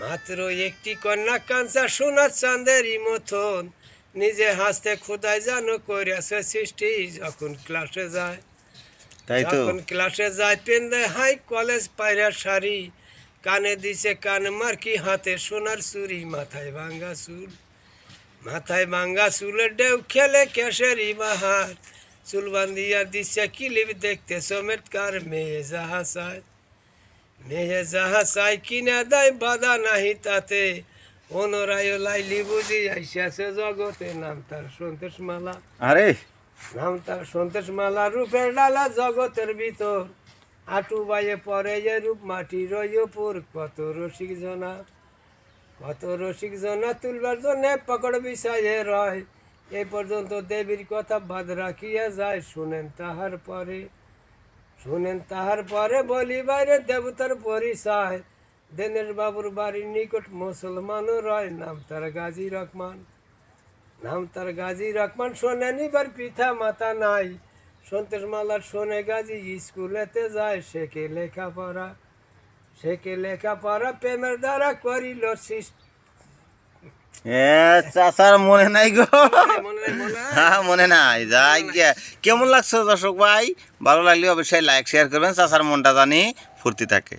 মাত্র একটি কন্যা কাঞ্চা সোনার চাঁদেরই মতন, নিজে হাসতে খোদাই জানো কইরাছে সৃষ্টি। যখন ক্লাসে যায় তাই তো। যখন ক্লাসে যায় পেন দেয় হাই কলেজ পায়রা শাড়ি, কানে দিছে কান মার্কি, হাতে সোনার চুরি, মাথায় ভাঙ্গা চুলের ঢেউ খেলে কেশেরই বাহার, চুল বান্ধিয়া দিচ্ছে কিলিপ দেখতে চমৎকার। মেয়ে যাহা চাই কিনা দেয় বাধা নাহি তাতে, অনরায় লাইলি বুঝি আইসাছে জগতে। নাম তার সন্তোষ মালা, আরে নাম তার সন্তোষ মালা, রূপের ডালা জগতের ভিতর, হাঁটু বাইয়ে পরে যে রূপ মাটির উপর। কত রসিক জনা তুলবার জন্য পকড় বিছাইয়ে রয়, এই পর্যন্ত দেবীর কথা বাদ রাখিয়া যায়। শুনেন তাহার পরে বলি বাইরে দেবতার পরিচয়, দেনের বাবুর বাড়ির নিকট মুসলমানও রয়। নাম তার গাজী রহমান, শোনেন এবার পিতা মাতা নাই, সন্তোষ মালার শোনে গাজী স্কুলেতে যায়। শেখে লেখাপড়া প্রেমের দ্বারা করিল সৃষ্টি। চাচার মনে নাই গো। মনে নাই? হ্যাঁ মনে নাই। যাই গিয়া কেমন লাগছে দর্শক ভাই, ভালো লাগলে অবশ্যই লাইক শেয়ার করবেন, চাচার মনটা জানি ফুর্তি থাকে।